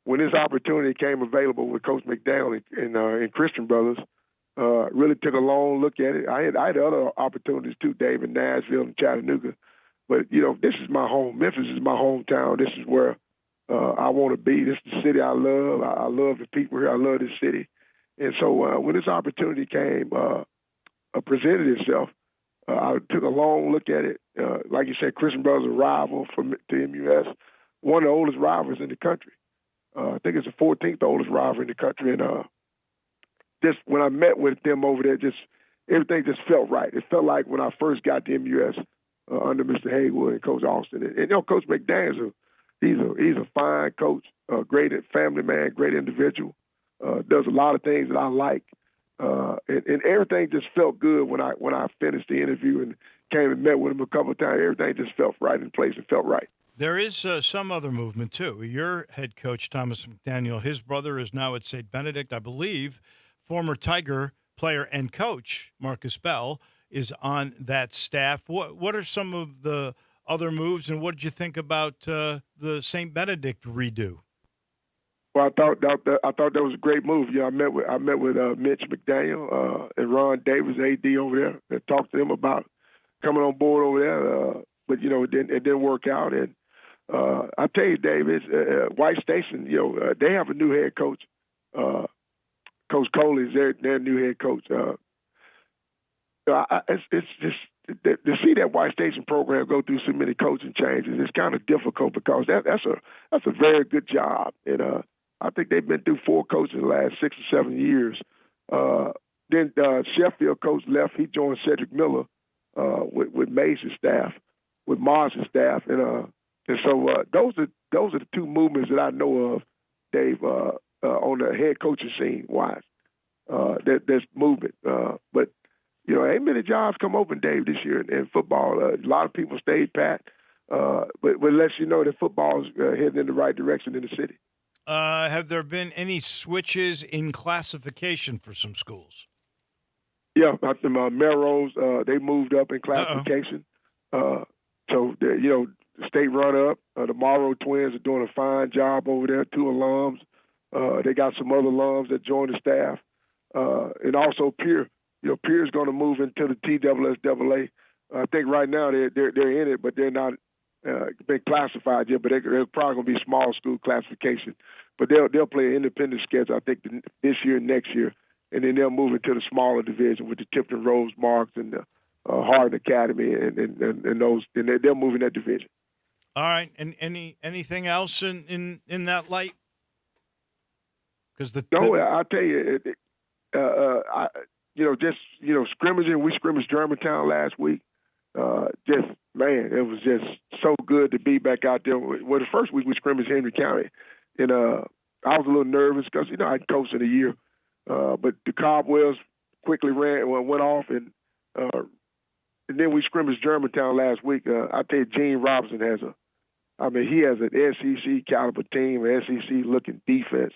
when this opportunity came available with Coach McDaniel and Christian Brothers, really took a long look at it. I had other opportunities too, Dave, in Nashville and Chattanooga. But, this is my home. Memphis is my hometown. This is where I want to be. This is the city I love. I love the people here. I love this city. And so when this opportunity came, presented itself, I took a long look at it. Like you said, Christian Brothers, a rival to MUS, one of the oldest rivals in the country. I think it's the 14th oldest rival in the country. And just when I met with them over there, everything just felt right. It felt like when I first got to MUS under Mr. Haywood and Coach Austin. And Coach McDaniel, he's a fine coach, great family man, great individual, does a lot of things that I like. And everything just felt good when I finished the interview and came and met with him a couple of times. Everything just felt right in place and felt right. There is some other movement, too. Your head coach, Thomas McDaniel, his brother is now at St. Benedict, I believe. Former Tiger player and coach, Marcus Bell, is on that staff. What are some of the other moves, and what did you think about the St. Benedict redo? Well, I thought that was a great move. Yeah, I met with Mitch McDaniel and Ron Davis, AD over there, and talked to them about coming on board over there. But it didn't work out. And I tell you, Dave, White Station. They have a new head coach. Coach Coley is their new head coach. It's just to see that White Station program go through so many coaching changes. It's kind of difficult because that's a very good job, and I think they've been through 4 coaches in the last 6 or 7 years. Then Sheffield coach left. He joined Cedric Miller with Mays' staff, with Mars' staff, and so those are the 2 movements that I know of, Dave, on the head coaching scene wise. There's movement, but ain't many jobs come open, Dave, this year in football. A lot of people stayed pat, but it lets you know that football is heading in the right direction in the city. Have there been any switches in classification for some schools? Yeah, Melrose, they moved up in classification. So, the state runner-up, the Morrow twins are doing a fine job over there, 2 alums. They got some other alums that joined the staff. And also Pierre. Pierre's going to move into the TSSAA. I think right now they're in it, but they're not been classified yet. But they're probably going to be small school classification. But they'll play an independent schedule, I think, this year and next year. And then they'll move into the smaller division with the Tipton Rose Marks and the Hardin Academy and those. And they'll move in that division. All right. And anything else in that light? Because I'll tell you, scrimmaging. We scrimmaged Germantown last week. It was just so good to be back out there. Well, the first week we scrimmaged Henry County, and I was a little nervous because I hadn't coached in a year. But the cobwebs quickly went off, and then we scrimmaged Germantown last week. I tell you, Gene Robinson has an SEC caliber team, an SEC looking defense.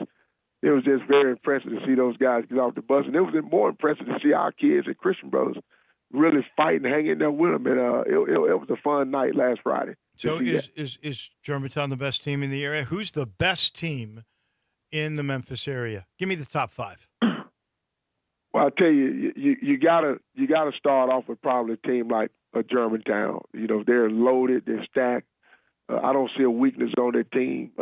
It was just very impressive to see those guys get off the bus, and it was more impressive to see our kids at Christian Brothers really fighting, hanging there with them. And it was a fun night last Friday. So is Germantown the best team in the area? Who's the best team in the Memphis area? Give me the top 5. Well, I tell you, you gotta start off with probably a team like a Germantown. They're loaded, they're stacked. I don't see a weakness on their team.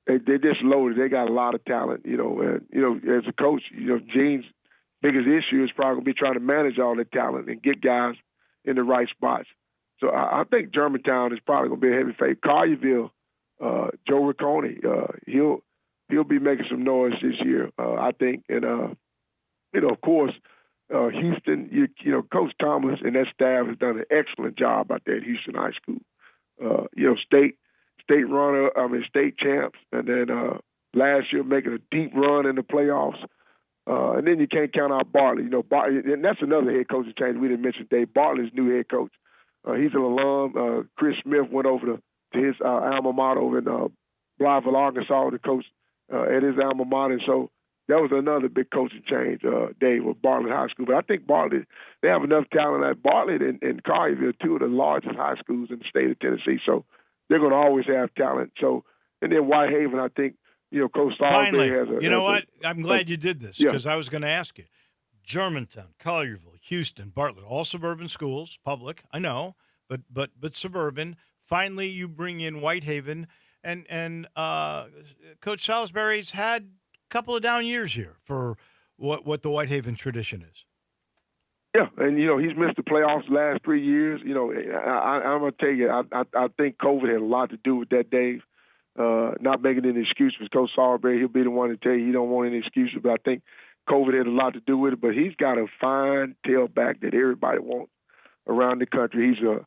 They're just loaded. They got a lot of talent, and as a coach, Gene's biggest issue is probably going to be trying to manage all that talent and get guys in the right spots. So I think Germantown is probably going to be a heavy favorite. Collierville, Joe Riccone, he'll be making some noise this year, I think. And of course, Houston, Coach Thomas and that staff has done an excellent job out there at Houston High School. State champs, and then last year making a deep run in the playoffs. And then you can't count out Bartley. And that's another head coaching change we didn't mention today. Bartley's new head coach. He's an alum. Chris Smith went over to his alma mater over in Blytheville, Arkansas, to coach at his alma mater. And so that was another big coaching change, Dave, with Bartlett High School. But I think Bartlett, they have enough talent at Bartlett and Collierville, 2 of the largest high schools in the state of Tennessee. So they're going to always have talent. So, and then Whitehaven, I think, Coach Finally, has a. You know what? I'm glad you did this because I was going to ask you. Germantown, Collierville, Houston, Bartlett, all suburban schools, public, I know, but suburban. Finally, you bring in Whitehaven, and Coach Salisbury's had a couple of down years here for what the Whitehaven tradition is. Yeah, and he's missed the playoffs the last 3 years. I'm gonna tell you, I think COVID had a lot to do with that, Dave. Not making any excuses for Coach Salisbury. He'll be the one to tell you he don't want any excuses, but I think COVID had a lot to do with it. But he's got a fine tailback that everybody wants around the country. He's a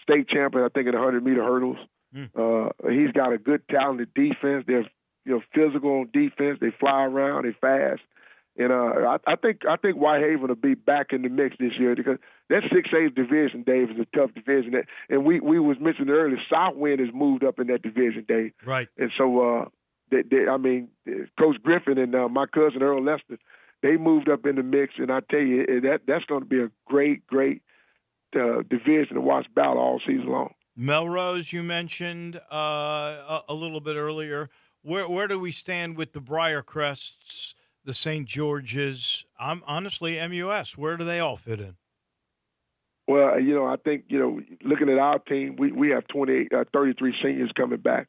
state champion, I think, in the 100-meter hurdles. He's got a good, talented defense. They're physical on defense. They fly around. They fast. And I think Whitehaven will be back in the mix this year because that 6A division, Dave, is a tough division. And we was mentioning earlier, Southwind has moved up in that division, Dave. Right. And so, Coach Griffin and my cousin Earl Lester, they moved up in the mix, and I tell you that's going to be a great division to watch battle all season long. Melrose, you mentioned a little bit earlier. Where do we stand with the Briarcrests, the St. George's? Honestly, MUS. Where do they all fit in? Well, I think looking at our team, we have 33 seniors coming back.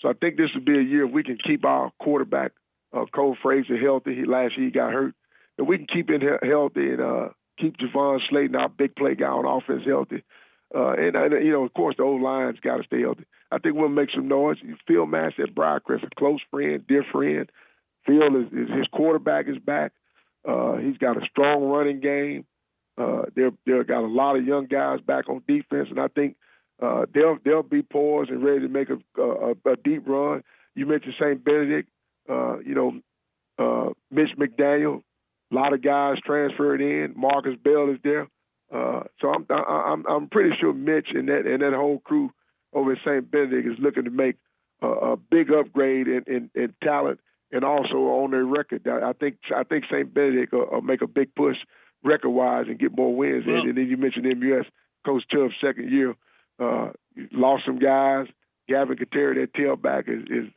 So I think this would be a year if we can keep our quarterback, Cole Frazier, healthy. Last year he got hurt. If we can keep him healthy and keep Javon Slayton, our big play guy on offense, healthy. And of course, the old line's got to stay healthy. I think we'll make some noise. Phil Mass at Briarcrest, a close friend, dear friend. Phil his quarterback is back. He's got a strong running game. They've got a lot of young guys back on defense, and I think they'll be poised and ready to make a deep run. You mentioned St. Benedict, Mitch McDaniel, a lot of guys transferred in. Marcus Bell is there, so I'm pretty sure Mitch and that whole crew over at St. Benedict is looking to make a big upgrade in talent and also on their record. I think St. Benedict will make a big push record-wise and get more wins. And then you mentioned MUS, Coach Chubb's second year. Lost some guys. Gavin Kateri, that tailback, is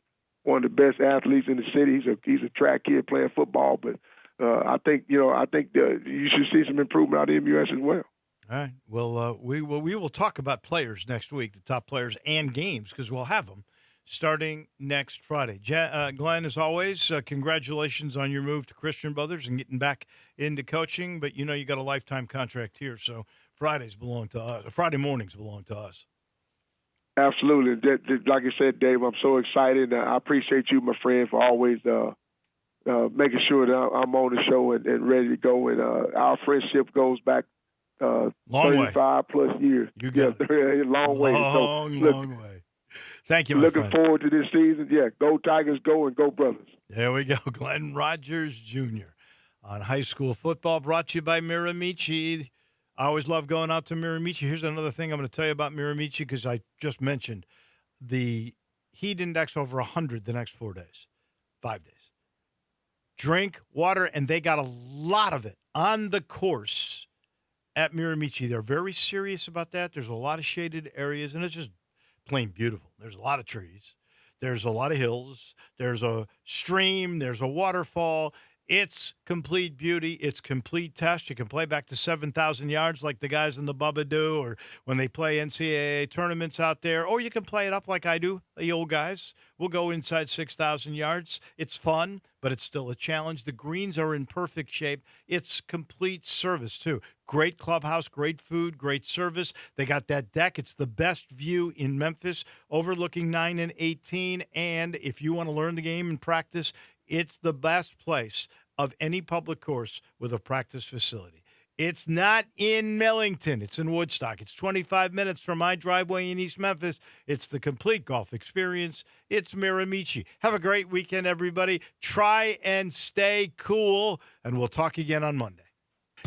one of the best athletes in the city. He's a track kid playing football, but I think you should see some improvement out of MUS as well. All right. Well, we will talk about players next week, the top players and games, because we'll have them starting next Friday. Glenn, as always, congratulations on your move to Christian Brothers and getting back into coaching. But you got a lifetime contract here, so Friday mornings belong to us. Absolutely. Like I said, Dave, I'm so excited. I appreciate you, my friend, for always making sure that I'm on the show and ready to go. And our friendship goes back 35 plus years. You got it. Long way. Long way. Thank you, my Looking forward to this season. Yeah, go Tigers, go, and go Brothers. There we go. Glenn Rogers Jr. on high school football, brought to you by Miramichi. I always love going out to Miramichi. Here's another thing I'm going to tell you about Miramichi because I just mentioned the heat index over 100 the next 5 days. Drink water, and they got a lot of it on the course at Miramichi. They're very serious about that. There's a lot of shaded areas, and it's just plain beautiful. There's a lot of trees. There's a lot of hills. There's a stream. There's a waterfall. It's complete beauty. It's complete test. You can play back to 7,000 yards like the guys in the Bubba do, or when they play NCAA tournaments out there, or you can play it up like I do, the old guys. We'll go inside 6,000 yards. It's fun, but it's still a challenge. The greens are in perfect shape. It's complete service, too. Great clubhouse, great food, great service. They got that deck. It's the best view in Memphis, overlooking 9 and 18. And if you want to learn the game and practice, it's the best place of any public course with a practice facility. It's not in Millington. It's in Woodstock. It's 25 minutes from my driveway in East Memphis. It's the complete golf experience. It's Miramichi. Have a great weekend, everybody. Try and stay cool, and we'll talk again on Monday.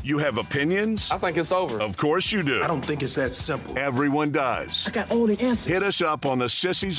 You have opinions? I think it's over. Of course you do. I don't think it's that simple. Everyone does. I got all the answers. Hit us up on the Sissies